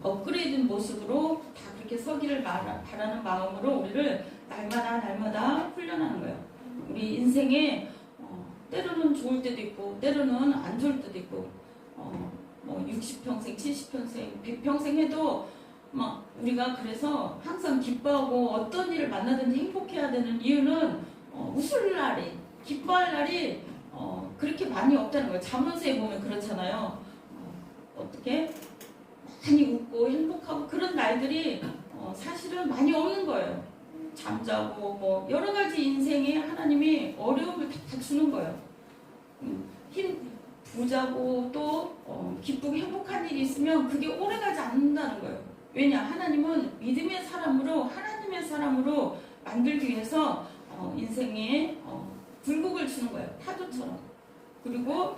업그레이드 모습으로 다 그렇게 서기를 바라는 마음으로 우리를 날마다 훈련하는 거예요. 우리 인생에 때로는 좋을 때도 있고 때로는 안 좋을 때도 있고 뭐 60평생, 70평생, 100평생 해도 막 우리가 그래서 항상 기뻐하고 어떤 일을 만나든지 행복해야 되는 이유는 웃을 날이, 기뻐할 날이 그렇게 많이 없다는 거예요. 잠언서에 보면 그렇잖아요. 어떻게 많이 웃고 행복하고 그런 날들이 사실은 많이 없는 거예요. 잠자고 뭐 여러 가지 인생에 하나님이 어려움을 다 주는 거예요. 부자고 또 기쁘고 행복한 일이 있으면 그게 오래가지 않는다는 거예요. 왜냐? 하나님은 믿음의 사람으로 하나님의 사람으로 만들기 위해서 인생에 굴곡을 주는 거예요. 파도처럼. 그리고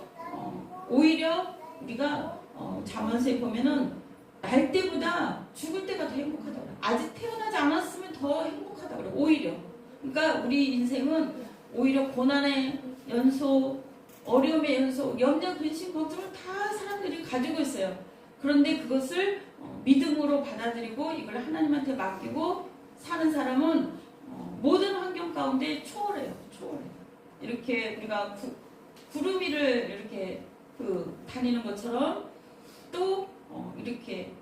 오히려 우리가 잠언서에 보면은 날 때보다 죽을 때가 더 행복하다고 그래요. 아직 태어나지 않았으면 더 행복하다고 그래요. 오히려. 그러니까 우리 인생은 오히려 고난의 연속, 어려움의 연속, 염려, 근심, 걱정을 다 사람들이 가지고 있어요. 그런데 그것을 믿음으로 받아들이고 이걸 하나님한테 맡기고 사는 사람은 모든 환경 가운데 초월해요. 초월해요. 이렇게 우리가 구름 위를 이렇게 다니는 것처럼 또 이렇게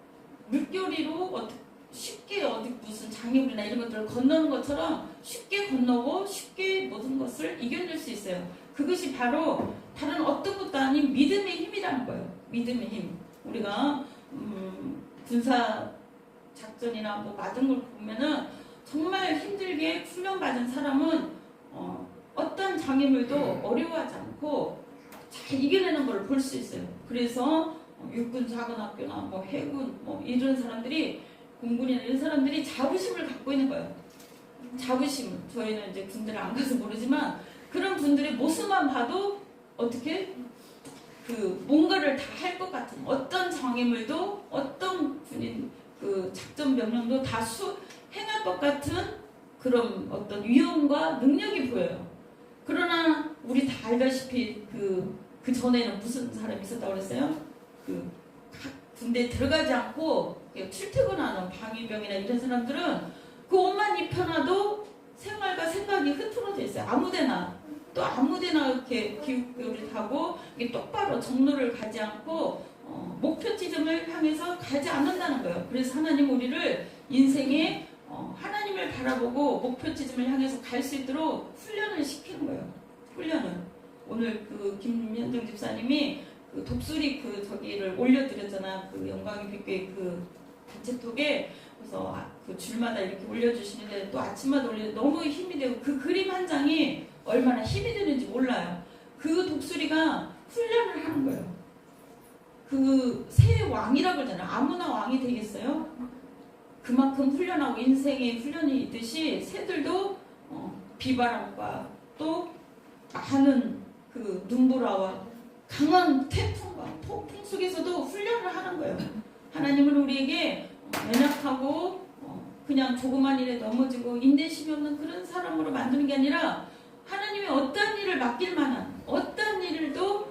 물결이로 쉽게 무슨 장애물이나 이런 것들을 건너는 것처럼 쉽게 건너고 쉽게 모든 것을 이겨낼 수 있어요. 그것이 바로 다른 어떤 것도 아닌 믿음의 힘이라는 거예요. 믿음의 힘. 우리가 군사 작전이나 뭐 맞은 걸 보면은 정말 힘들게 훈련받은 사람은 어떤 장애물도 어려워하지 않고 잘 이겨내는 걸 볼 수 있어요. 그래서 육군 작은학교나 뭐 해군 뭐 이런 사람들이 공군이나 이런 사람들이 자부심을 갖고 있는 거예요. 자부심. 저희는 이제 군대를 안 가서 모르지만 그런 분들의 모습만 봐도 어떻게 뭔가를 다 할 것 같은 어떤 장애물도 어떤 군인 작전 명령도 다 행할 것 같은 그런 어떤 위험과 능력이 보여요. 그러나 우리 다 알다시피 그 전에는 무슨 사람이 있었다고 그랬어요? 군대에 들어가지 않고 출퇴근하는 방위병이나 이런 사람들은 그 옷만 입혀놔도 생활과 생각이 흐트러져 있어요. 아무데나. 또 아무데나 이렇게 기웃기웃을 하고 똑바로 정로를 가지 않고 목표 지점을 향해서 가지 않는다는 거예요. 그래서 하나님 우리를 인생에 하나님을 바라보고 목표 지점을 향해서 갈 수 있도록 훈련을 시키는 거예요. 훈련을. 오늘 김현정 집사님이 독수리 저기를 올려드렸잖아. 영광의 빛교회 단체톡에. 그래서 줄마다 이렇게 올려주시는데 또 아침마다 너무 힘이 되고 그 그림 한 장이 얼마나 힘이 되는지 몰라요. 그 독수리가 훈련을 하는 거예요. 새 왕이라고 그러잖아요. 아무나 왕이 되겠어요? 그만큼 훈련하고 인생의 훈련이 있듯이 새들도 비바람과 또 많은 눈보라와 강한 태풍과 폭풍 속에서도 훈련을 하는 거예요. 하나님은 우리에게 연약하고 그냥 조그만 일에 넘어지고 인내심이 없는 그런 사람으로 만드는 게 아니라 하나님이 어떤 일을 맡길 만한 어떤 일도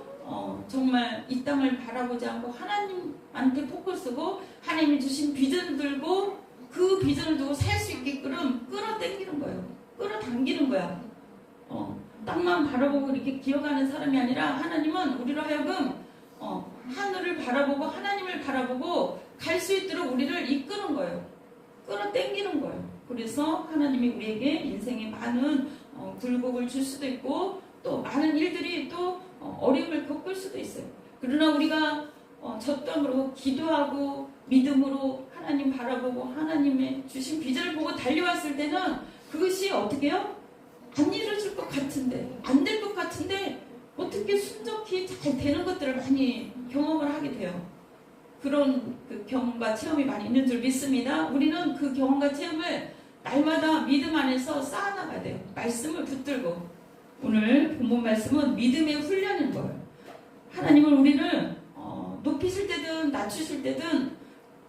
정말 이 땅을 바라보지 않고 하나님한테 포커스고 하나님이 주신 비전을 들고 그 비전을 두고 살 수 있게끔 끌어당기는 거예요. 끌어당기는 거야. 땅만 바라보고 이렇게 기어가는 사람이 아니라 하나님은 우리로 하여금 하늘을 바라보고 하나님을 바라보고 갈 수 있도록 우리를 이끄는 거예요. 끌어당기는 거예요. 그래서 하나님이 우리에게 인생에 많은 굴곡을 줄 수도 있고 또 많은 일들이 또 어려움을 겪을 수도 있어요. 그러나 우리가 저 땅으로 기도하고 믿음으로 하나님 바라보고 하나님의 주신 비전을 보고 달려왔을 때는 그것이 어떻게 해요? 안 이루어질 것 같은데 안 될 것 같은데 어떻게 순적히 잘 되는 것들을 많이 경험을 하게 돼요. 그런 경험과 체험이 많이 있는 줄 믿습니다. 우리는 그 경험과 체험을 날마다 믿음 안에서 쌓아나가야 돼요. 말씀을 붙들고. 오늘 본문 말씀은 믿음의 훈련인 거예요. 하나님은 우리를 높이실 때든 낮추실 때든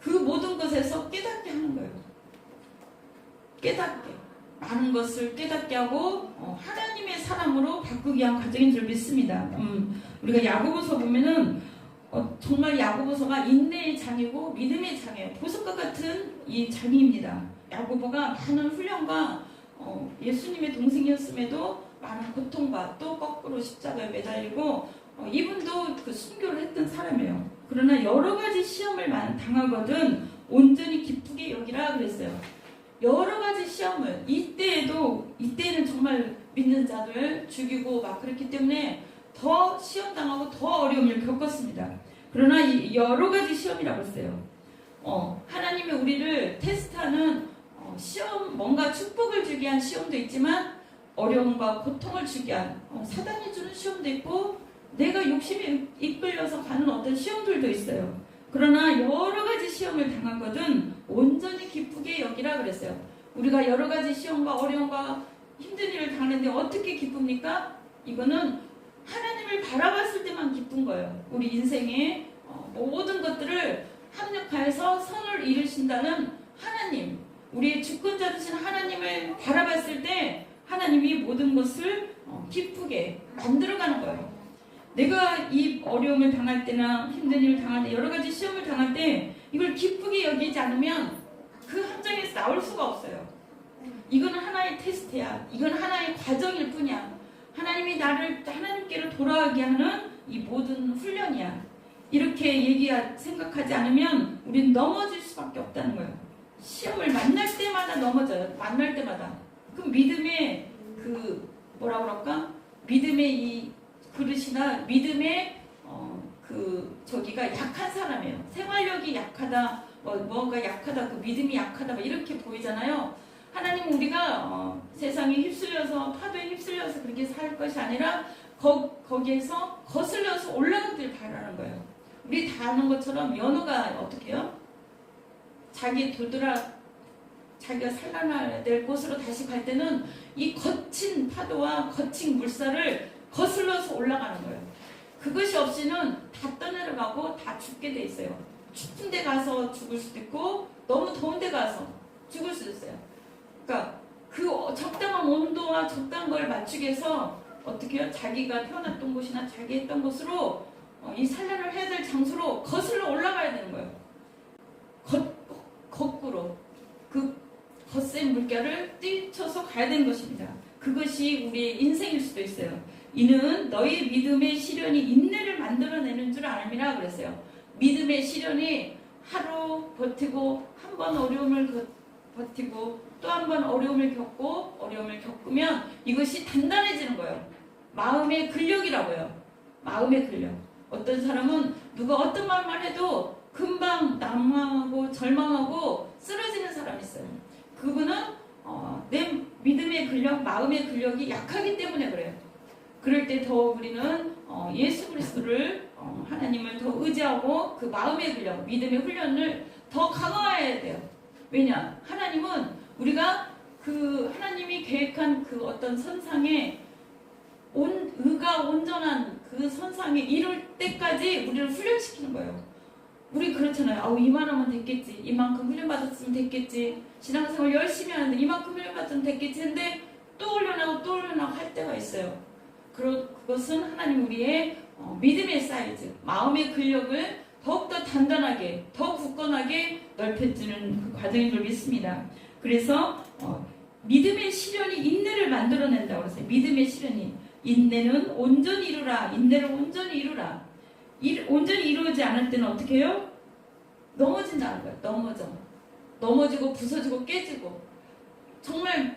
그 모든 것에서 깨닫게 하는 거예요. 깨닫게. 많은 것을 깨닫게 하고 하나님의 사람으로 바꾸기 위한 과정인 줄 믿습니다. 우리가 야고보서 보면은 정말 야고보서가 인내의 장이고 믿음의 장이에요. 보석과 같은 이 장이입니다. 야고보가 많은 훈련과 예수님의 동생이었음에도 많은 고통과 또 거꾸로 십자가에 매달리고 이분도 그 순교를 했던 사람이에요. 그러나 여러 가지 시험을 당하거든 온전히 기쁘게 여기라 그랬어요. 여러 가지 시험을 이때에는 정말 믿는 자들 죽이고 막 그랬기 때문에 더 시험 당하고 더 어려움을 겪었습니다. 그러나 이 여러 가지 시험이라고 했어요. 하나님이 우리를 테스트하는 시험, 뭔가 축복을 주기 위한 시험도 있지만 어려움과 고통을 주기 위한 사단이 주는 시험도 있고 내가 욕심에 이끌려서 가는 어떤 시험들도 있어요. 그러나 여러 가지 시험을 당하거든 온전히 기쁘게 여기라 그랬어요. 우리가 여러 가지 시험과 어려움과 힘든 일을 당하는데 어떻게 기쁩니까? 이거는 하나님을 바라봤을 때만 기쁜 거예요. 우리 인생의 모든 것들을 합력하여서 선을 이루신다는 하나님, 우리의 주권자 되신 하나님을 바라봤을 때 하나님이 모든 것을 기쁘게 만들어가는 거예요. 내가 이 어려움을 당할 때나 힘든 일을 당할 때 여러 가지 시험을 당할 때 이걸 기쁘게 여기지 않으면 그 함정에서 나올 수가 없어요. 이건 하나의 테스트야. 이건 하나의 과정일 뿐이야. 하나님이 나를 하나님께로 돌아가게 하는 이 모든 훈련이야. 이렇게 생각하지 않으면 우린 넘어질 수밖에 없다는 거예요. 시험을 만날 때마다 넘어져요. 만날 때마다. 그럼 믿음의 뭐라 그럴까? 믿음의 이 그릇이나 믿음의 저기가 약한 사람이에요. 생활력이 약하다, 뭔가 약하다, 그 믿음이 약하다, 이렇게 보이잖아요. 하나님 우리가 세상에 휩쓸려서 파도에 휩쓸려서 그렇게 살 것이 아니라 거기에서 거슬려서 올라가길 바라는 거예요. 우리 다 아는 것처럼 연어가 어떻게 해요? 자기가 살아나야 될 곳으로 다시 갈 때는 이 거친 파도와 거친 물살을 거슬러서 올라가는 거예요. 그것이 없이는 다 떠내려가고 다 죽게 돼 있어요. 추운 데 가서 죽을 수도 있고 너무 더운 데 가서 죽을 수도 있어요. 그러니까 그 적당한 온도와 적당한 걸 맞추기 위해서 어떻게 해요? 자기가 태어났던 곳이나 자기 했던 곳으로 이 산란을 해야 될 장소로 거슬러 올라가야 되는 거예요. 거꾸로 그 거센 물결을 뛰쳐서 가야 되는 것입니다. 그것이 우리의 인생일 수도 있어요. 이는 너희 믿음의 시련이 인내를 만들어내는 줄 알미라 그랬어요. 믿음의 시련이 하루 버티고 한 번 어려움을 버티고 또 한 번 어려움을 겪으면 이것이 단단해지는 거예요. 마음의 근력이라고요. 마음의 근력. 어떤 사람은 누가 어떤 말만 해도 금방 낙망하고 절망하고 쓰러지는 사람이 있어요. 그분은 내 믿음의 근력, 마음의 근력이 약하기 때문에 그래요. 그럴 때 더 우리는 예수 그리스도를 하나님을 더 의지하고 그 마음의 근력, 믿음의 훈련을 더 강화해야 돼요. 왜냐? 하나님은 우리가 그 하나님이 계획한 그 어떤 선상에 의가 온전한 그 선상에 이룰 때까지 우리를 훈련시키는 거예요. 우리 그렇잖아요. 이만하면 됐겠지. 이만큼 훈련받았으면 됐겠지. 신앙생활 열심히 하는데 이만큼 훈련받으면 됐겠지. 근데 또 훈련하고 할 때가 있어요. 그것은 하나님 우리의 믿음의 사이즈, 마음의 근력을 더욱더 단단하게, 더 굳건하게 넓혀주는 그 과정인 줄 믿습니다. 그래서 믿음의 시련이 인내를 만들어낸다고 그랬어요. 믿음의 시련이. 인내는 온전히 이루라. 인내를 온전히 이루라. 온전히 이루어지지 않을 때는 어떻게 해요? 넘어진다는 거예요. 넘어지고 부서지고 깨지고 정말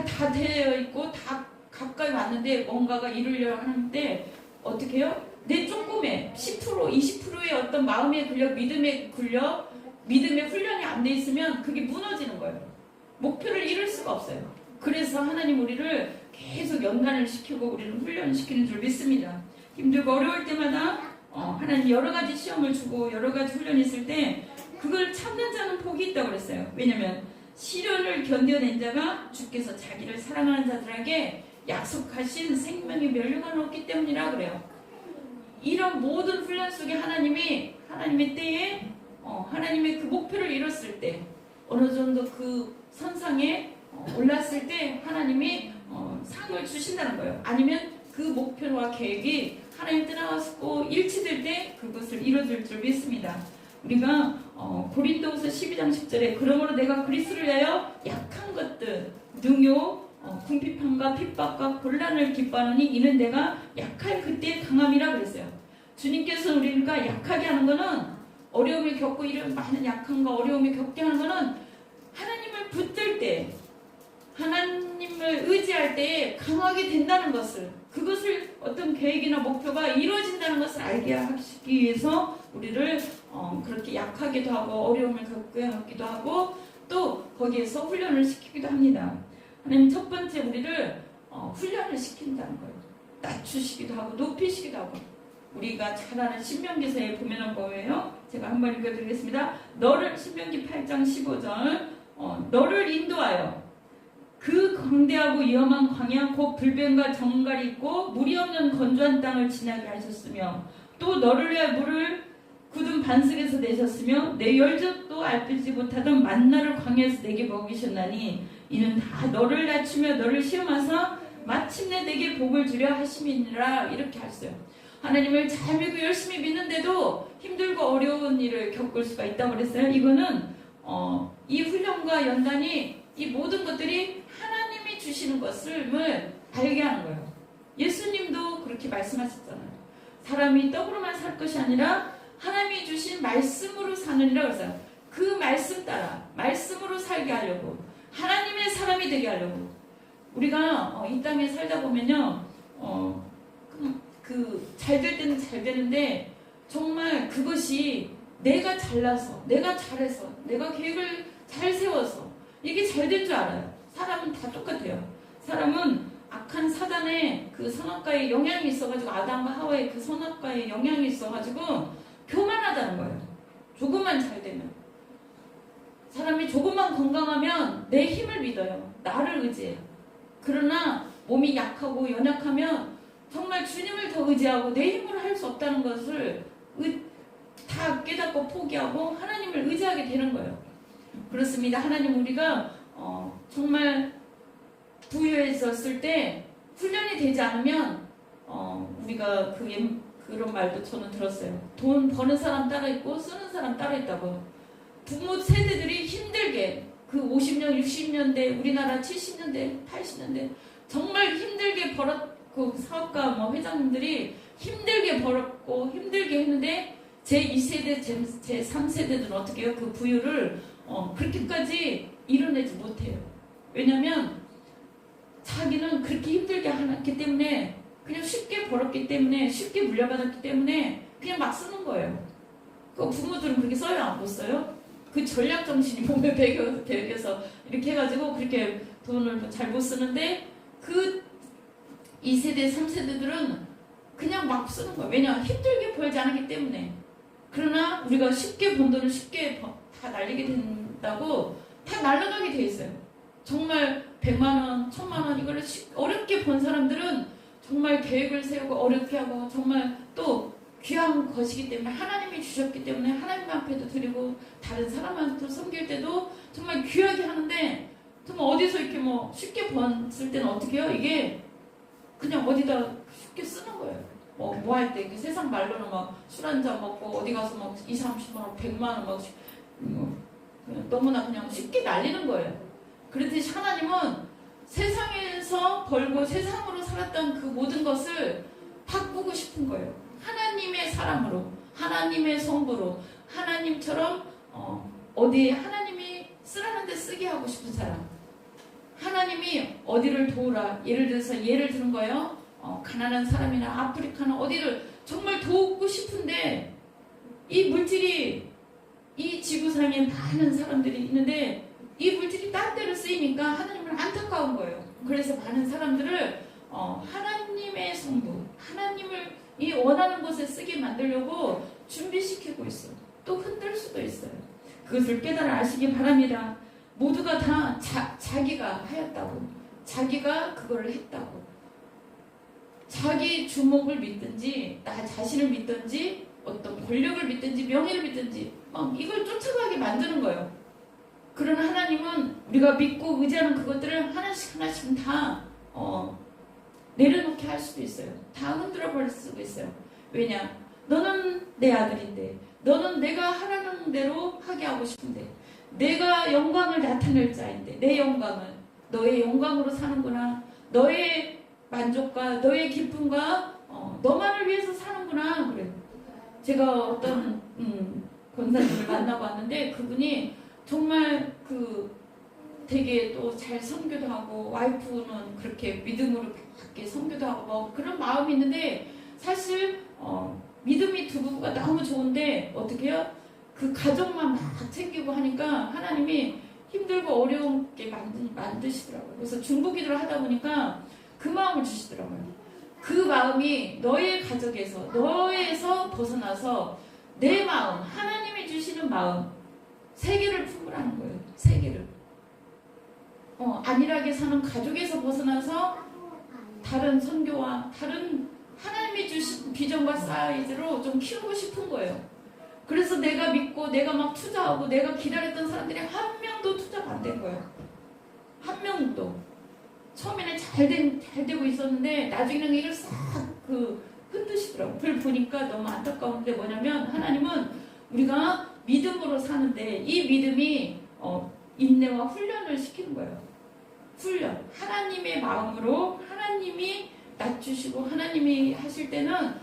다 되어 있고 다 가까이 왔는데 뭔가가 이루려고 하는데 어떻게 해요? 내 조금의 10% 20%의 어떤 마음의 근력, 믿음의 근력, 믿음의 훈련이 안 돼 있으면 그게 무너지는 거예요. 목표를 이룰 수가 없어요. 그래서 하나님 우리를 계속 연단을 시키고 우리를 훈련시키는 줄 믿습니다. 힘들고 어려울 때마다 하나님 여러 가지 시험을 주고 여러 가지 훈련이 있을 때 그걸 참는 자는 복이 있다고 그랬어요. 왜냐하면 시련을 견뎌낸 자가 주께서 자기를 사랑하는 자들에게 약속하신 생명의 멸류관을 얻기 때문이라 그래요. 이런 모든 훈련 속에 하나님의 때에 하나님의 그 목표를 이뤘을 때 어느 정도 그 선상에 올랐을 때 하나님이 상을 주신다는 거예요. 아니면 그 목표와 계획이 하나님 떠나가고 일치될 때 그것을 이루어질 줄 믿습니다. 우리가 고린도후서 12장 10절에 그러므로 내가 그리스도를 위하여 약한 것들 능욕 궁핍함과 핍박과 곤란을 기뻐하노니 이는 내가 약할 그때의 강함이라 그랬어요. 주님께서 우리가 약하게 하는 거는 어려움을 겪고 이런 많은 약함과 어려움을 겪게 하는 거는 하나님을 붙들 때 하나님을 의지할 때 강하게 된다는 것을 그것을 어떤 계획이나 목표가 이루어진다는 것을 알게 하기 위해서 우리를 그렇게 약하기도 하고 어려움을 겪게 하기도 하고 또 거기에서 훈련을 시키기도 합니다. 하나님 첫 번째 우리를 훈련을 시킨다는 거예요. 낮추시기도 하고 높이시기도 하고 우리가 잘 아는 신명기서에 보면은 뭐예요? 제가 한번 읽어드리겠습니다. 너를 신명기 8장 15절 너를 인도하여 그 광대하고 위험한 광야 곧 불변과 정갈이 있고 물이 없는 건조한 땅을 지나게 하셨으며 또 너를 위해 물을 굳은 반석에서 내셨으며 내 열젖도 알지 못하던 만나를 광야에서 내게 먹이셨나니 이는 다 너를 낮추며 너를 시험하사 마침내 내게 복을 주려 하심이니라 이렇게 하셨어요. 하나님을 잘 믿고 열심히 믿는데도 힘들고 어려운 일을 겪을 수가 있다고 그랬어요. 이거는 이 훈련과 연단이 이 모든 것들이 하나님이 주시는 것을 알게 하는 거예요. 예수님도 그렇게 말씀하셨잖아요. 사람이 떡으로만 살 것이 아니라 하나님이 주신 말씀으로 사느니라 그랬어요. 그 말씀 따라 말씀으로 살게 하려고 하나님의 사람이 되게 하려고 우리가 이 땅에 살다 보면요 잘 될 때는 잘 되는데 정말 그것이 내가 잘나서 내가 잘해서 내가 계획을 잘 세워서 이게 잘 될 줄 알아요. 사람은 다 똑같아요. 사람은 악한 사단의 그 선악과의 영향이 있어가지고 아담과 하와의 그 선악과의 영향이 있어가지고 교만하다는 거예요. 조금만 잘 되면 사람이 조금만 건강하면 내 힘을 믿어요. 나를 의지해요. 그러나 몸이 약하고 연약하면 정말 주님을 더 의지하고 내 힘으로 할 수 없다는 것을 다 깨닫고 포기하고 하나님을 의지하게 되는 거예요. 그렇습니다. 하나님 우리가 정말 부유해졌을 때 훈련이 되지 않으면 우리가 그런 말도 저는 들었어요. 돈 버는 사람 따라 있고 쓰는 사람 따라 있다고. 부모 세대들이 힘들게 그 50년, 60년대 우리나라 70년대, 80년대 정말 힘들게 벌었고 사업가 회장님들이 힘들게 벌었고 힘들게 했는데 제2세대, 제3세대들은 어떻게 해요? 그 부유를 그렇게까지 이뤄내지 못해요. 왜냐면 자기는 그렇게 힘들게 하기 때문에 그냥 쉽게 벌었기 때문에 쉽게 물려받았기 때문에 그냥 막 쓰는 거예요. 그 부모들은 그렇게 써요? 못 써요? 그 전략정신이 몸에 배겨서 이렇게 해가지고 그렇게 돈을 잘 못 쓰는데 그 2세대, 3세대들은 그냥 막 쓰는 거예요. 왜냐? 힘들게 벌지 않았기 때문에. 그러나 우리가 쉽게 번 돈을 쉽게 다 날리게 된다고 다 날아가게 돼 있어요. 정말 100만원, 1000만원 이걸 어렵게 번 사람들은 정말 계획을 세우고 어렵게 하고 정말 또 귀한 것이기 때문에 하나님이 주셨기 때문에 하나님 앞에도 드리고 다른 사람한테 섬길 때도 정말 귀하게 하는데 정말 어디서 이렇게 쉽게 번쓸 때는 어떻게 해요? 이게 그냥 어디다 쉽게 쓰는 거예요. 뭐 할 때 세상 말로는 술 한잔 먹고 어디 가서 20, 30만원, 100만원 너무나 그냥 쉽게 날리는 거예요. 그렇듯이 하나님은 세상에서 벌고 세상으로 살았던 그 모든 것을 바꾸고 싶은 거예요. 하나님의 사람으로, 하나님의 성부로, 하나님처럼 어디에 하나님이 쓰라는 데 쓰게 하고 싶은 사람. 하나님이 어디를 도우라. 예를 드는 거예요. 가난한 사람이나 아프리카나 어디를 정말 도우고 싶은데 이 물질이 이 지구상에 많은 사람들이 있는데 이 물질이 딴 데로 쓰이니까 하나님은 안타까운 거예요. 그래서 많은 사람들을 하나님의 성부, 하나님을 이 원하는 곳에 쓰게 만들려고 준비시키고 있어요. 또 흔들 수도 있어요. 그것을 깨달아 아시기 바랍니다. 모두가 다 자기가 하였다고, 자기가 그걸 했다고, 자기 주목을 믿든지 나 자신을 믿든지 어떤 권력을 믿든지 명예를 믿든지 이걸 쫓아가게 만드는 거예요. 그러나 하나님은 우리가 믿고 의지하는 그것들을 하나씩 다 내려놓게 할 수도 있어요. 다 흔들어 버릴 수도 있어요. 왜냐? 너는 내 아들인데, 너는 내가 하라는 대로 하게 하고 싶은데, 내가 영광을 나타낼 자인데, 내 영광을 너의 영광으로 사는구나. 너의 만족과 너의 기쁨과 너만을 위해서 사는구나. 그래요. 제가 어떤 권사님을 만나고 왔는데 그분이 정말 되게 또 잘 선교도 하고 와이프는 그렇게 믿음으로 밖에 선교도 하고 뭐 그런 마음이 있는데 사실 믿음이 두 부부가 너무 좋은데 어떻게 해요? 그 가정만 막 챙기고 하니까 하나님이 힘들고 어려운게 만드시더라고요. 그래서 중보기도를 하다 보니까 그 마음을 주시더라고요. 그 마음이 너의 가족에서 너에서 벗어나서 내 마음, 하나님이 주시는 마음 세 개를 품으라는 거예요. 세 개를. 안일하게 사는 가족에서 벗어나서 다른 선교와 다른 하나님이 주신 비전과 사이즈로 좀 키우고 싶은 거예요. 그래서 내가 믿고 내가 막 투자하고 내가 기다렸던 사람들이 한 명도 투자가 안 된 거예요. 한 명도. 처음에는 잘 되고 있었는데 나중에는 이걸 싹 흔드시더라고요. 그걸 보니까 너무 안타까운데 뭐냐면 하나님은 우리가 믿음으로 사는데 이 믿음이 인내와 훈련을 시키는 거예요. 훈련. 하나님의 마음으로 하나님이 낮추시고 하나님이 하실 때는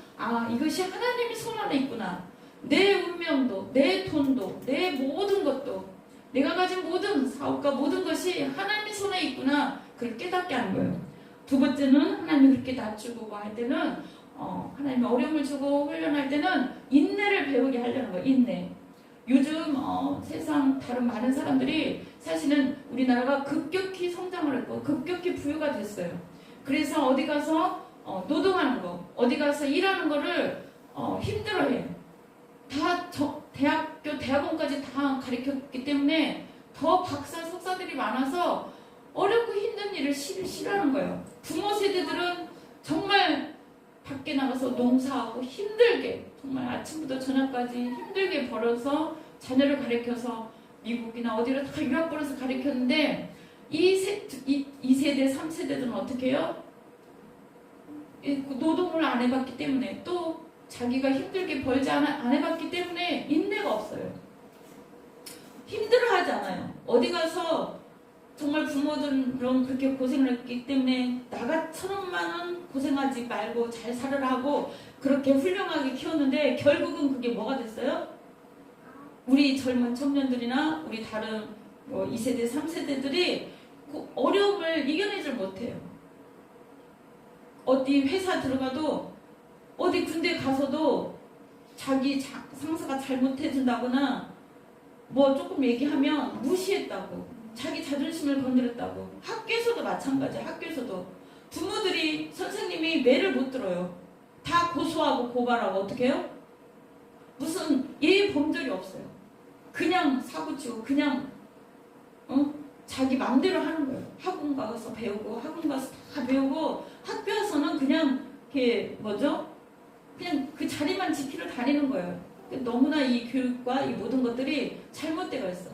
이것이 하나님이 손 안에 있구나. 내 운명도 내 돈도 내 모든 것도 내가 가진 모든 사업과 모든 것이 하나님의 손에 있구나. 그걸 깨닫게 하는 거예요. 두 번째는 하나님이 그렇게 낮추고 할 때는 하나님이 어려움을 주고 훈련할 때는 인내를 배우게 하려는 거예요. 인내. 요즘 세상 다른 많은 사람들이 사실은 우리나라가 급격히 성장을 했고 급격히 부유가 됐어요. 그래서 어디 가서 노동하는 거, 어디 가서 일하는 거를 힘들어해요. 다 대학원까지 다 가르쳤기 때문에 더 박사, 석사들이 많아서 어렵고 힘든 일을 싫어하는 거예요. 부모 세대들은 정말 밖에 나가서 농사하고 힘들게 정말 아침부터 저녁까지 힘들게 벌어서 자녀를 가르쳐서 미국이나 어디로 다 유학 보내서 가르쳤는데 이 세대, 3세대들은 어떻게 해요? 노동을 안 해봤기 때문에 또 자기가 힘들게 벌지 안 해봤기 때문에 인내가 없어요. 힘들어하지 않아요. 어디 가서 정말 부모들은 그렇게 고생을 했기 때문에 나같처럼만은 고생하지 말고 잘 살아라 하고 그렇게 훌륭하게 키웠는데 결국은 그게 뭐가 됐어요? 우리 젊은 청년들이나 우리 다른 2세대, 3세대들이 그 어려움을 이겨내질 못해요. 어디 회사 들어가도 어디 군대 가서도 자기 상사가 잘못해준다거나 뭐 조금 얘기하면 무시했다고 자기 자존심을 건드렸다고. 학교에서도 마찬가지야. 학교에서도 부모들이 선생님이 매를 못 들어요. 다 고소하고 고발하고 어떻게 해요? 무슨 예의 범절이 없어요. 그냥 사고치고 그냥 자기 마음대로 하는 거예요. 학원 가서 배우고 학원 가서 다 배우고 학교에서는 그냥 이게 그냥 그 자리만 지키러 다니는 거예요. 너무나 이 교육과 이 모든 것들이 잘못되어 있어.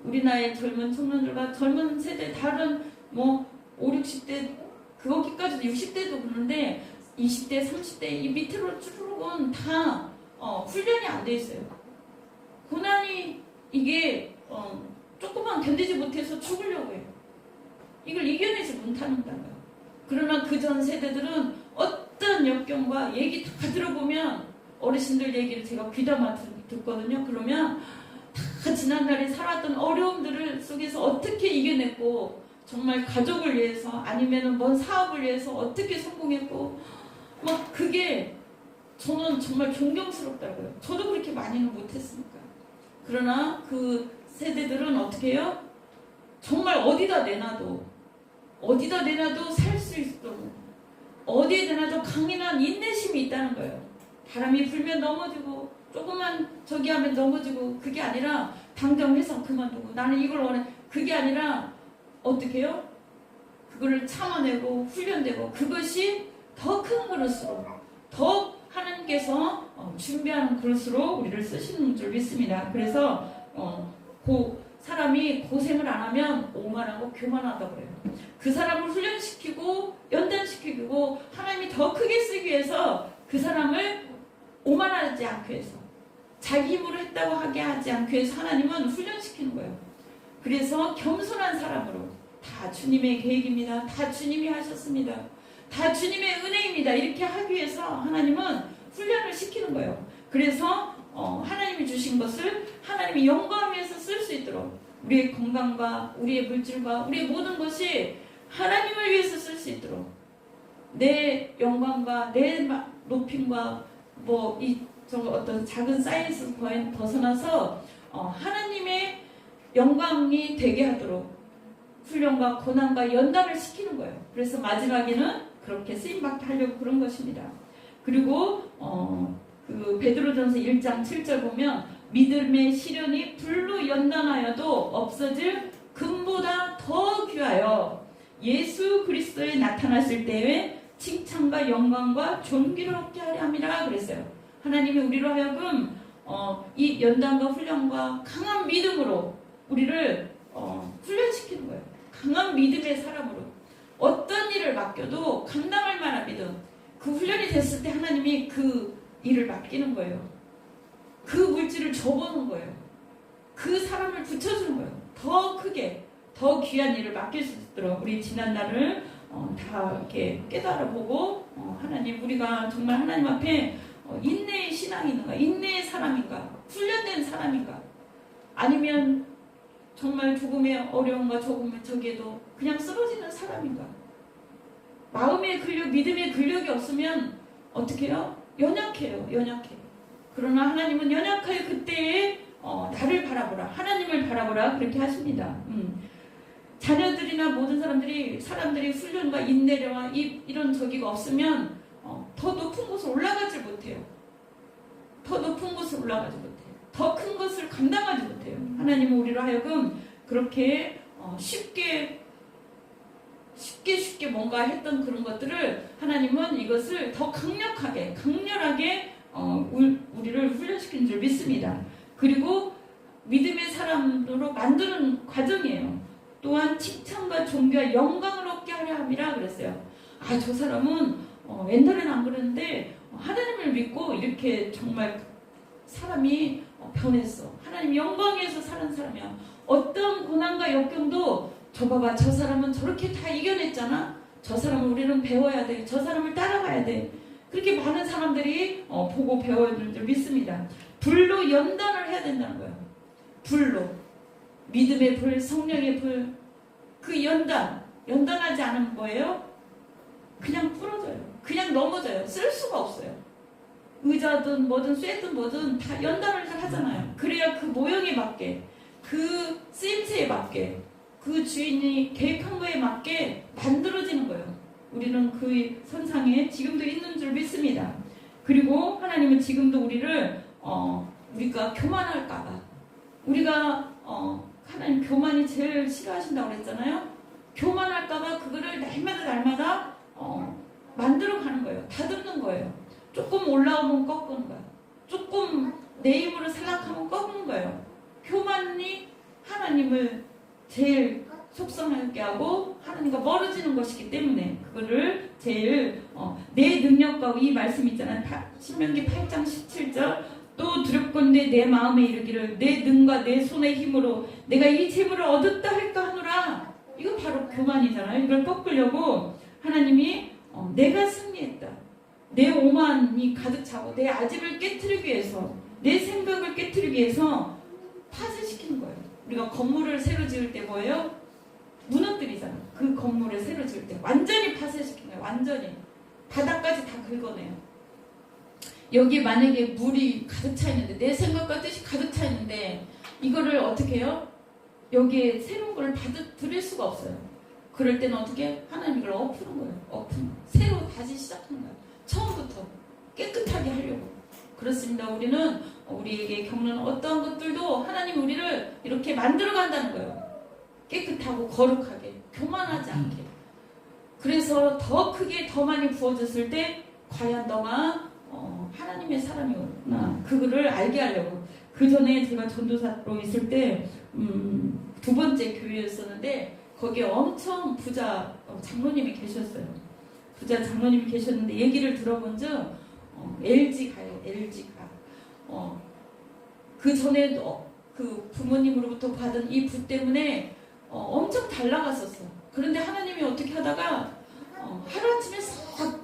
우리 나이의 젊은 청년들과 젊은 세대 다른 5, 60대 거기까지도 60대도 그러는데 20대, 30대 이 밑으로 쭉은 다 훈련이 안 돼 있어요. 고난이 이게 조금만 견디지 못해서 죽으려고 해요. 이걸 이겨내지 못한다는 거예요. 그러나 그 전 세대들은 어떤 역경과 얘기 다 들어보면 어르신들 얘기를 제가 귀담아 듣거든요. 그러면 다 지난날에 살았던 어려움들을 속에서 어떻게 이겨냈고 정말 가족을 위해서 아니면 뭔 사업을 위해서 어떻게 성공했고 막 그게 저는 정말 존경스럽다고요. 저도 그렇게 많이는 못했으니까. 그러나 그 세대들은 어떻게 해요? 정말 어디다 내놔도 살 수 있도록 어디에 내놔도 강인한 인내심이 있다는 거예요. 바람이 불면 넘어지고 조금만 저기 하면 넘어지고 그게 아니라 당장 회사 그만두고 나는 이걸 원해. 그게 아니라 어떻게 해요? 그거를 참아내고 훈련되고 그것이 더 큰 그릇으로 더 하나님께서 준비하는 그릇으로 우리를 쓰시는 줄 믿습니다. 그래서 사람이 사람이 고생을 안 하면 오만하고 교만하다고 그래요. 그 사람을 훈련시키고 연단시키고 하나님이 더 크게 쓰기 위해서 그 사람을 오만하지 않게 해서 자기 힘으로 했다고 하게 하지 않게 해서 하나님은 훈련시키는 거예요. 그래서 겸손한 사람으로 다 주님의 계획입니다. 다 주님이 하셨습니다. 다 주님의 은혜입니다. 이렇게 하기 위해서 하나님은 훈련을 시키는 거예요. 그래서 하나님이 주신 것을 하나님이 영광을 위해서 쓸 수 있도록 우리의 건강과 우리의 물질과 우리의 모든 것이 하나님을 위해서 쓸 수 있도록 내 영광과 내 높임과 어떤 작은 사이즈에서 벗어나서 하나님의 영광이 되게 하도록 훈련과 고난과 연단을 시키는 거예요. 그래서 마지막에는 그렇게 쓰임받게 하려고 그런 것입니다. 그리고 그 베드로전서 1장 7절 보면 믿음의 시련이 불로 연단하여도 없어질 금보다 더 귀하여 예수 그리스도에 나타났을 때에 칭찬과 영광과 존귀를 얻게 하려 함이라 그랬어요. 하나님이 우리로 하여금 이 연단과 훈련과 강한 믿음으로 우리를 훈련시키는 거예요. 강한 믿음의 사람으로 어떤 일을 맡겨도 감당할 만한 믿음. 그 훈련이 됐을 때 하나님이 그 일을 맡기는 거예요. 그 물질을 줘보는 거예요. 그 사람을 붙여주는 거예요. 더 크게 더 귀한 일을 맡길 수 있도록 우리 지난날을 다 이렇게 깨달아보고 하나님 우리가 정말 하나님 앞에 인내의 신앙인가 인내의 사람인가 훈련된 사람인가 아니면 정말 조금의 어려움과 조금의 저기에도 그냥 쓰러지는 사람인가 마음의 근력 믿음의 근력이 없으면 어떻게 해요? 연약해요. 그러나 하나님은 연약할 그때에 나를 바라보라 하나님을 바라보라 그렇게 하십니다. 자녀들이나 모든 사람들이 훈련과 인내와 이런 저기가 없으면 더 높은 곳을 올라가지 못해요. 더 큰 것을 감당하지 못해요. 하나님은 우리로 하여금 그렇게 쉽게 뭔가 했던 그런 것들을 하나님은 이것을 더 강렬하게 우리를 훈련시키는 줄 믿습니다. 그리고 믿음의 사람으로 만드는 과정이에요. 또한 칭찬과 존귀와 영광을 얻게 하려 함이라 그랬어요. 저 사람은 옛날에는 안 그랬는데 하나님을 믿고 이렇게 정말 사람이 변했어. 하나님 영광에서 사는 사람이야. 어떤 고난과 역경도 봐봐 저 사람은 저렇게 다 이겨냈잖아. 저 사람을 우리는 배워야 돼. 저 사람을 따라가야 돼. 그렇게 많은 사람들이 보고 배워야 되는 줄 믿습니다. 불로 연단을 해야 된다는 거예요. 불로 믿음의 불, 성령의 불, 그 연단하지 않으면 뭐예요? 그냥 부러져요. 그냥 넘어져요. 쓸 수가 없어요. 의자든 뭐든 쇠든 뭐든 다 연단을 하잖아요. 그래야 그 모형에 맞게, 그 쓰임새에 맞게, 그 주인이 계획한 거에 맞게 만들어지는 거예요. 우리는 그 선상에 지금도 있는 줄 믿습니다. 그리고 하나님은 지금도 우리를 우리가 교만할까봐 우리가 하나님 교만이 제일 싫어하신다고 그랬잖아요. 교만할까봐 그거를 날마다 만들어가는 거예요. 다듬는 거예요. 조금 올라오면 꺾는 거예요. 조금 내 힘으로 살락하면 꺾는 거예요. 교만이 하나님을 제일 속상하게 하고 하나님과 멀어지는 것이기 때문에 그거를 제일 내 능력과 이 말씀 있잖아요. 신명기 8장 17절 또 두렵건대 내 마음에 이르기를 내 능과 내 손의 힘으로 내가 이 재물을 얻었다 할까 하노라. 이거 바로 교만이잖아요. 이걸 꺾으려고 하나님이 내가 승리했다. 내 오만이 가득 차고 내 아집을 깨트리기 위해서 내 생각을 깨트리기 위해서 파쇄시키는 거예요. 우리가 건물을 새로 지을 때 뭐예요? 무너뜨리잖아. 그 건물을 새로 지을 때 완전히 파쇄시키는 거예요. 완전히 바닥까지 다 긁어내요. 여기 만약에 물이 가득 차 있는데 내 생각과 뜻이 가득 차 있는데 이거를 어떻게 해요? 여기에 새로운 걸 들일 수가 없어요. 그럴 때는 어떻게? 하나님 이걸 엎는 거예요. 새로 다시 시작하는 거예요. 처음부터 깨끗하게 하려고. 그렇습니다. 우리는 우리에게 겪는 어떠한 것들도 하나님 우리를 이렇게 만들어 간다는 거예요. 깨끗하고 거룩하게, 교만하지 않게. 그래서 더 크게 더 많이 부어졌을 때 과연 너가 하나님의 사람이구나 그거를 알게 하려고. 그 전에 제가 전도사로 있을 때 두 번째 교회였었는데 거기에 엄청 부자 장로님이 계셨어요. 부자 장로님이 계셨는데 얘기를 들어본 적 LG가요. LG가 그 전에도 그 부모님으로부터 받은 이 부 때문에 엄청 잘 나갔었어. 그런데 하나님이 어떻게 하다가 하루아침에 싹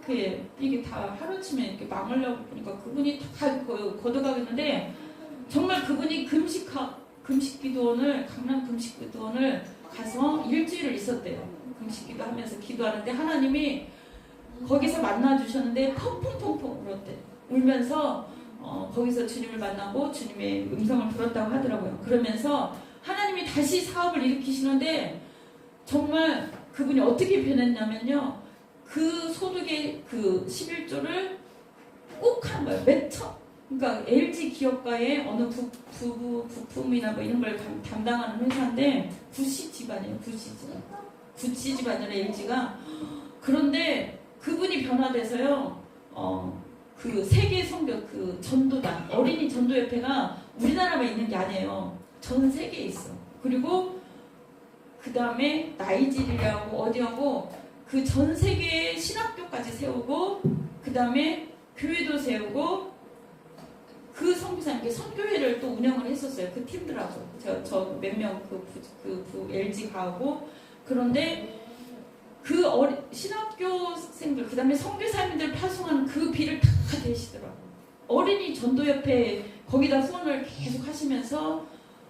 이게 다 하루아침에 이렇게 망하려고 보니까 그분이 다 걷어가겠는데 정말 그분이 금식기도원을 강남 금식기도원을 가서 일주일을 있었대요. 금식기도 하면서 기도하는데 하나님이 거기서 만나주셨는데 펑펑펑펑 울었대. 울면서 거기서 주님을 만나고 주님의 음성을 들었다고 하더라고요. 그러면서 하나님이 다시 사업을 일으키시는데 정말 그분이 어떻게 변했냐면요. 그 소득의 그 11조를 꼭 한 거예요. 그러니까 LG 기업가의 어느 부품이나 뭐 이런 걸 담당하는 회사인데 구시 집안이에요. 구시 집안이라 LG가. 그런데 그분이 변화돼서요. 그 세계 선교 그 전도단 어린이 전도협회가 우리나라만 있는 게 아니에요. 전 세계에 있어. 그리고 그 다음에 나이지리아하고 어디하고 그 전 세계에 신학교까지 세우고 그 다음에 교회도 세우고 그 선교사님께 선교회를 또 운영을 했었어요. 그 팀들하고 저 몇 명 그 LG 가고. 그런데 그 신학교생들 그 다음에 선교사님들 파송하는 그 비를 다 대시더라고요. 어린이 전도협회 거기다 후원을 계속 하시면서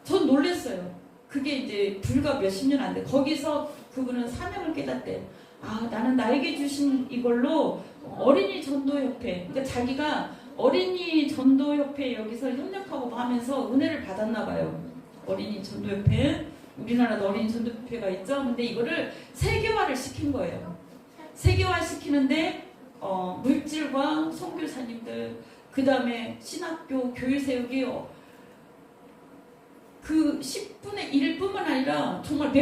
전 놀랐어요. 그게 이제 불과 몇십 년 안 돼. 거기서 그분은 사명을 깨닫대. 나는 나에게 주신 이걸로 어린이 전도협회, 그러니까 자기가 어린이 전도협회 여기서 협력하고 하면서 은혜를 받았나 봐요. 어린이 전도협회, 우리나라도 어린이 전도협회가 있죠. 근데 이거를 세계화를 시킨 거예요. 세계화 시키는데 물질과 선교사님들, 그 다음에 신학교, 교회 세우기 그 10분의 1뿐만 아니라 정말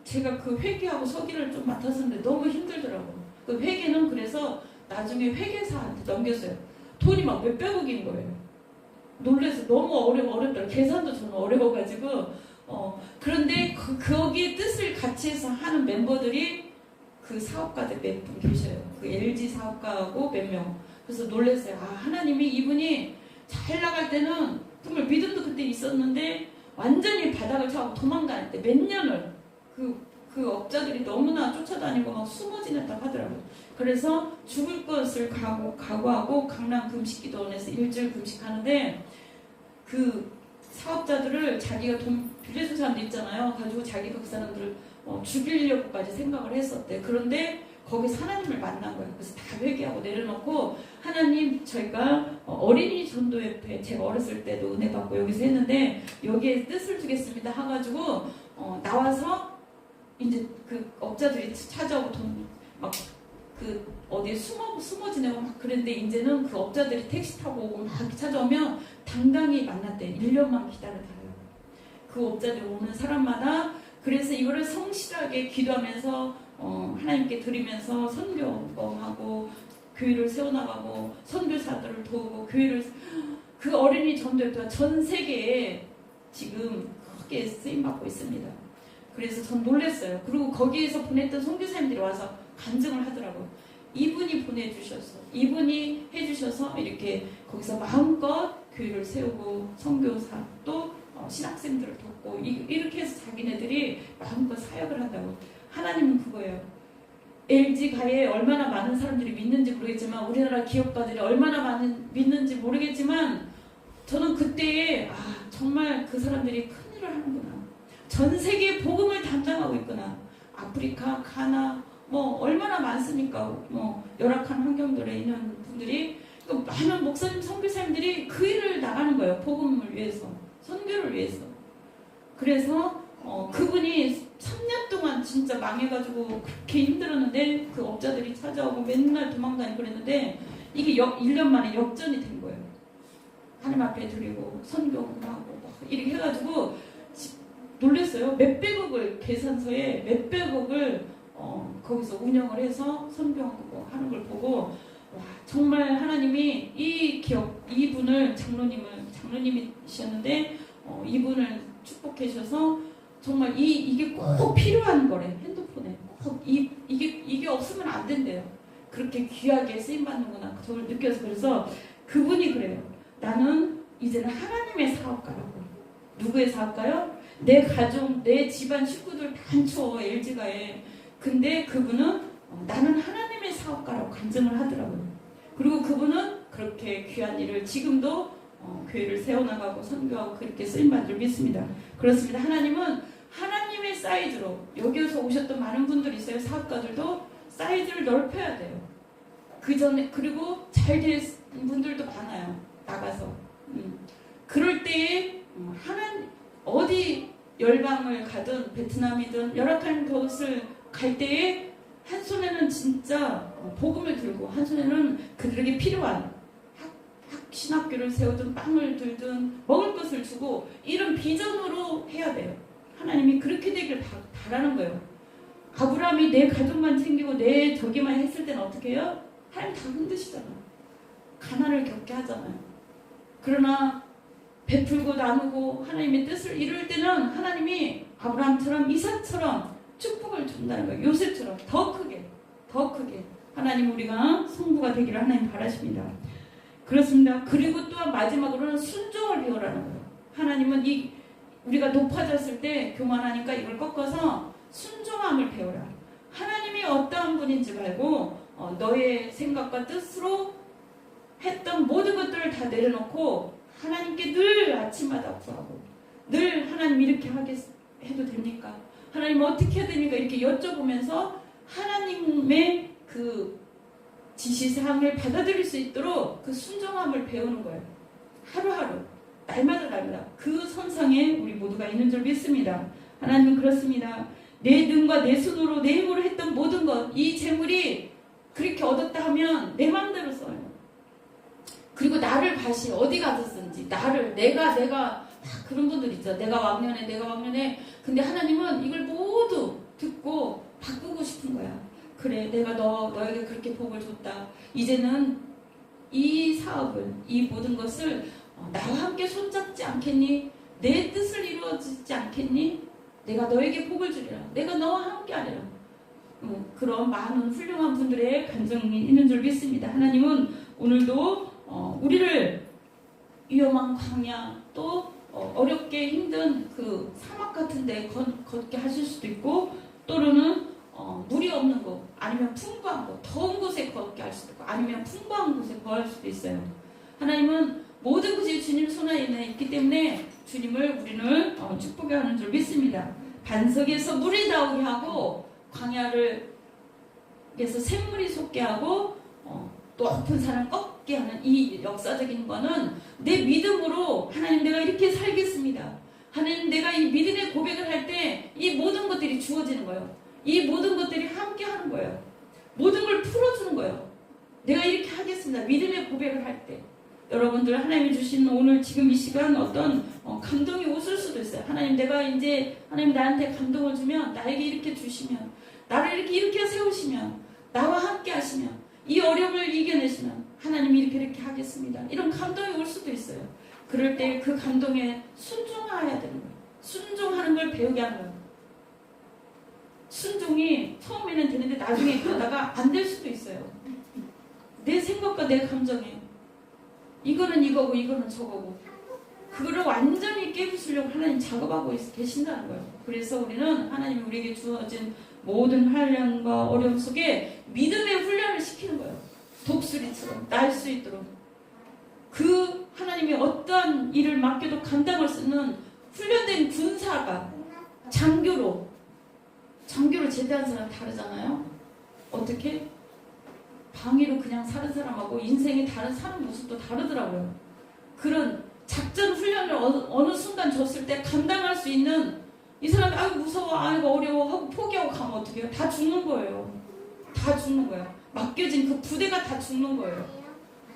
제가 그 회계하고 서기를 좀 맡았었는데 너무 힘들더라고요. 그 회계는 그래서 나중에 회계사한테 넘겼어요. 돈이 막 몇백억인 거예요. 놀라서 너무 어렵더라고요. 계산도 저는 어려워가지고 그런데 거기에 뜻을 같이 해서 하는 멤버들이 그 사업가들 몇 분 계셔요. 그 LG 사업가하고 몇 명. 그래서 놀랐어요. 하나님이 이분이 잘 나갈 때는 정말 믿음도 그때 있었는데 완전히 바닥을 차고 도망다닐 때 몇 년을 그 업자들이 너무나 쫓아다니고 막 숨어 지냈다고 하더라고요. 그래서 죽을 것을 각오하고 강남 금식기도원에서 일주일 금식하는데 그 사업자들을 자기가 돈 빌려준 사람들 있잖아요. 가지고 자기가 그 사람들을 죽이려고까지 생각을 했었대. 그런데 거기서 하나님을 만난 거예요. 그래서 다 회개하고 내려놓고 하나님 저희가 어린이 전도협회 제가 어렸을 때도 은혜 받고 여기서 했는데 여기에 뜻을 주겠습니다 해가지고 나와서 이제 그 업자들이 찾아오고 돈 막 그 어디에 숨어 지내고 막 그랬는데 이제는 그 업자들이 택시 타고 오고 막 찾아오면 당당히 만났대. 1년만 기다려달라고. 그 업자들이 오는 사람마다 그래서 이거를 성실하게 기도하면서 하나님께 드리면서 선교하고 교회를 세워나가고 선교사들을 도우고 교회를 그 어린이 전도협회가 전 세계에 지금 크게 쓰임받고 있습니다. 그래서 전 놀랐어요. 그리고 거기에서 보냈던 선교사님들이 와서 간증을 하더라고요. 이분이 보내주셔서 이분이 해주셔서 이렇게 거기서 마음껏 교회를 세우고 선교사 또 신학생들을 돕고 이렇게 해서 자기네들이 마음껏 사역을 한다고. 하나님은 그거예요. LG가에 얼마나 많은 사람들이 믿는지 모르겠지만 우리나라 기업가들이 얼마나 믿는지 모르겠지만 저는 그때에 정말 그 사람들이 큰일을 하는구나. 전 세계 복음을 담당하고 있구나. 아프리카, 가나 뭐 얼마나 많습니까? 뭐 열악한 환경들에 있는 분들이 많은 목사님, 선교사님들이 그 일을 나가는 거예요. 복음을 위해서, 선교를 위해서. 그래서 그분이 3년 동안 진짜 망해가지고 그렇게 힘들었는데 그 업자들이 찾아오고 맨날 도망다니고 그랬는데 이게 1년 만에 역전이 된 거예요. 하나님 앞에 드리고 선교하고 이렇게 해가지고 놀랐어요. 몇백억을 계산서에 몇백억을 거기서 운영을 해서 선교하고 하는 걸 보고 와, 정말 하나님이 이 기업 이분을 장로님이셨는데 이분을 축복해 주셔서 정말 이게 꼭 필요한 거래. 핸드폰에 꼭 이게 없으면 안 된대요. 그렇게 귀하게 쓰임 받는구나 저를 느껴서. 그래서 그분이 그래요. 나는 이제는 하나님의 사업가라고. 누구의 사업가요? 내 가족, 내 집안 식구들 많죠, LG가에. 근데 그분은 나는 하나님의 사업가라고 간증을 하더라고요. 그리고 그분은 그렇게 귀한 일을 지금도 교회를 세워나가고 선교하고 그렇게 쓰임받은 줄 믿습니다. 그렇습니다. 하나님은 하나님의 사이즈로, 여기서 오셨던 많은 분들이 있어요. 사업가들도 사이즈를 넓혀야 돼요. 그 전에, 그리고 잘 된 분들도 많아요. 나가서. 그럴 때에 어디 열방을 가든 베트남이든 열악한 곳을 갈 때에 한 손에는 진짜 복음을 들고 한 손에는 그들에게 필요한 신학교를 세우든 빵을 들든 먹을 것을 주고 이런 비전으로 해야 돼요. 하나님이 그렇게 되길 바라는 거예요. 아브라함이 내 가족만 챙기고 내 저기만 했을 때는 어떻게 해요? 하나님 다 흔드시잖아요. 가난을 겪게 하잖아요. 그러나 베풀고 나누고 하나님의 뜻을 이룰 때는 하나님이 아브라함처럼 이삭처럼 축복을 준다는 거예요. 요셉처럼 더 크게 하나님 우리가 성부가 되기를 하나님 바라십니다. 그렇습니다. 그리고 또한 마지막으로는 순종을 배우라는 거예요. 하나님은 우리가 높아졌을 때 교만하니까 이걸 꺾어서 순종함을 배우라. 하나님이 어떠한 분인지 말고 너의 생각과 뜻으로 했던 모든 것들을 다 내려놓고 하나님께 늘 아침마다 구하고 늘 하나님 이렇게 해도 됩니까? 하나님 어떻게 해야 됩니까? 이렇게 여쭤보면서 하나님의 그 지시사항을 받아들일 수 있도록 그 순종함을 배우는 거예요. 하루하루 날마다 그 선상에 우리 모두가 있는 줄 믿습니다. 하나님은 그렇습니다. 내 눈과 내 손으로 내 힘으로 했던 모든 것, 이 재물이 그렇게 얻었다 하면 내 마음대로 써요. 그리고 나를 다시 어디 가서 쓴지 내가 그런 분들 있죠. 내가 왕년에 근데 하나님은 이걸 모두 듣고 바꾸고 싶은 거야. 그래, 내가 너에게 그렇게 복을 줬다. 이제는 이 사업을, 이 모든 것을 나와 함께 손잡지 않겠니? 내 뜻을 이루어지지 않겠니? 내가 너에게 복을 주리라. 내가 너와 함께 하리라. 그런 많은 훌륭한 분들의 간증이 있는 줄 믿습니다. 하나님은 오늘도 우리를 위험한 광야 또 어렵게 힘든 그 사막 같은 데 걷게 하실 수도 있고 또는 물이 없는 곳 아니면 풍부한 곳 더운 곳에 걷게 할 수도 있고 아니면 풍부한 곳에 거할 수도 있어요. 하나님은 모든 것이 주님 손 안에 있기 때문에 주님을 우리는 축복해 하는 줄 믿습니다. 반석에서 물이 나오게 하고 광야에서 샘물이 솟게 하고 높은 산을 꺾게 하는 이 역사적인 거는 내 믿음으로 하나님 내가 이렇게 살겠습니다. 하나님 내가 이 믿음의 고백을 할 때 이 모든 것들이 주어지는 거예요. 이 모든 것들이 함께 하는 거예요. 모든 걸 풀어주는 거예요. 내가 이렇게 하겠습니다. 믿음의 고백을 할 때 여러분들 하나님이 주신 오늘 지금 이 시간 어떤 감동이 오실 수도 있어요. 하나님 나한테 감동을 주면 나에게 이렇게 주시면 나를 이렇게 세우시면 나와 함께 하시면 이 어려움을 이겨내시면 하나님이 이렇게 하겠습니다. 이런 감동이 올 수도 있어요. 그럴 때 그 감동에 순종해야 되는 거예요. 순종하는 걸 배우게 하는 거예요. 순종이 처음에는 되는데 나중에 가다가 안 될 수도 있어요. 내 생각과 내 감정에 이거는 이거고 이거는 저거고 그거를 완전히 깨부수려고 하나님 작업하고 계신다는 거예요. 그래서 우리는 하나님이 우리에게 주어진 모든 환난과 어려움 속에 믿음의 훈련을 시키는 거예요. 독수리처럼 날 수 있도록 그 하나님이 어떠한 일을 맡겨도 감당할 수 있는 훈련된 군사가 장교로 제대한 사람 다르잖아요. 어떻게? 방위로 그냥 사는 사람하고 인생의 다른 사는 모습도 다르더라고요. 그런 작전 훈련을 어느 순간 줬을 때 감당할 수 있는 이 사람이 아이고 무서워 아이고 어려워 하고 포기하고 가면 어떻게 해요? 다 죽는 거예요. 다 죽는 거예요. 맡겨진 그 부대가 다 죽는 거예요.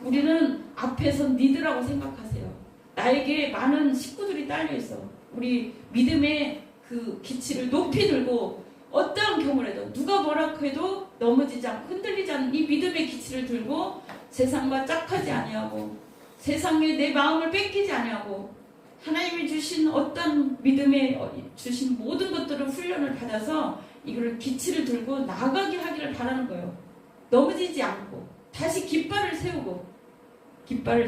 우리는 앞에선 리드라고 생각하세요. 나에게 많은 식구들이 딸려있어. 우리 믿음의 그 기치를 높이 들고 어떠한 경우라도 누가 뭐라고 해도 넘어지지 않고 흔들리지 않는 이 믿음의 기치를 들고 세상과 짝하지 아니하고 세상에 내 마음을 뺏기지 아니하고 하나님이 주신 어떤 믿음에 주신 모든 것들을 훈련을 받아서 이걸 기치를 들고 나가게 하기를 바라는 거예요. 넘어지지 않고 다시 깃발을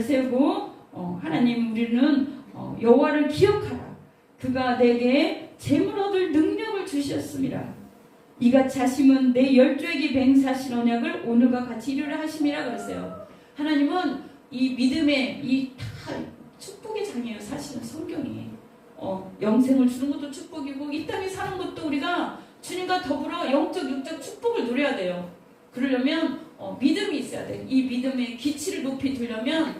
세우고 하나님 우리는 여호와를 기억하라. 그가 내게 재물 얻을 능력을 주셨습니다. 이같이 하심은 내 열조에게 맹세하신 언약을 오늘과 같이 이루려 하심이라 그랬어요. 하나님은 이 믿음의 이 다 축복의 장이에요. 사실은 성경이 영생을 주는 것도 축복이고 이 땅에 사는 것도 우리가 주님과 더불어 영적 육적 축복을 누려야 돼요. 그러려면 믿음이 있어야 돼. 이 믿음의 기치를 높이 들려면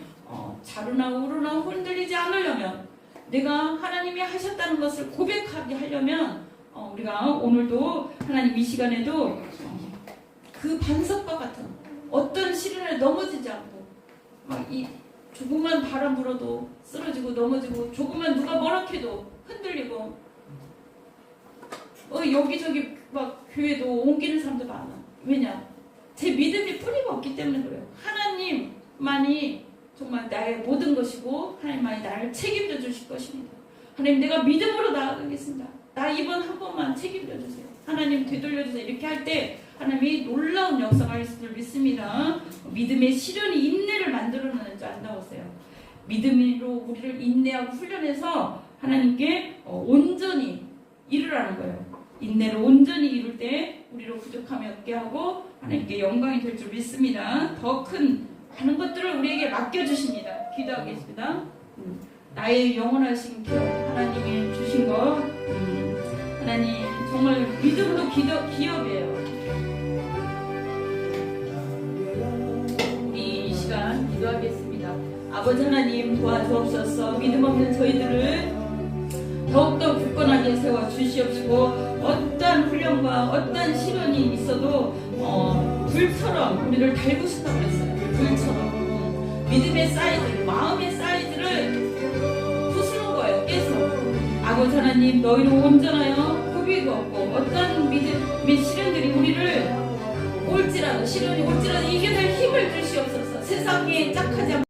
자루나 우루나 흔들리지 않으려면 내가 하나님이 하셨다는 것을 고백하게 하려면 우리가 오늘도 하나님 이 시간에도 그 반석과 같은 어떤 시련에 넘어지지 않고 막 이 조금만 바람 불어도 쓰러지고 넘어지고 조금만 누가 뭐라 해도 흔들리고 여기저기 막 교회도 옮기는 사람도 많아. 왜냐? 제 믿음이 뿌리가 없기 때문에 그래요. 하나님만이 정말 나의 모든 것이고 하나님만이 나를 책임져 주실 것입니다. 하나님 내가 믿음으로 나아가겠습니다. 나 이번 한 번만 책임져 주세요. 하나님 되돌려 주세요. 이렇게 할 때 하나님이 놀라운 역사가 있을 줄 믿습니다. 믿음의 시련이 인내를 만들어내는 줄 안 나왔어요. 믿음으로 우리를 인내하고 훈련해서 하나님께 온전히 이루라는 거예요. 인내를 온전히 이룰 때 우리로 부족함이 없게 하고 하나님께 영광이 될 줄 믿습니다. 더 큰 많은 것들을 우리에게 맡겨주십니다. 기도하겠습니다. 나의 영원하신 기업 하나님이 주신 거 하나님 정말 믿음도 기업이에요. 우리 이 시간 기도하겠습니다. 아버지 하나님 도와주옵소서. 믿음 없는 저희들을 더욱더 굳건하게 세워 주시옵시고 어떠한 훈련과 어떠한 시련이 있어도 불처럼 우리를 달고 싶다고 그랬어요. 불처럼 믿음의 사이즈, 마음의 사이즈를 부수는 거예요. 깨서 아버지 하나님 너희는 온전하여 굽이고 없고 어떠한 믿음의 시련들이 우리를 시련이 올지라도 이겨낼 힘을 주시옵소서. 세상에 짝하지 않고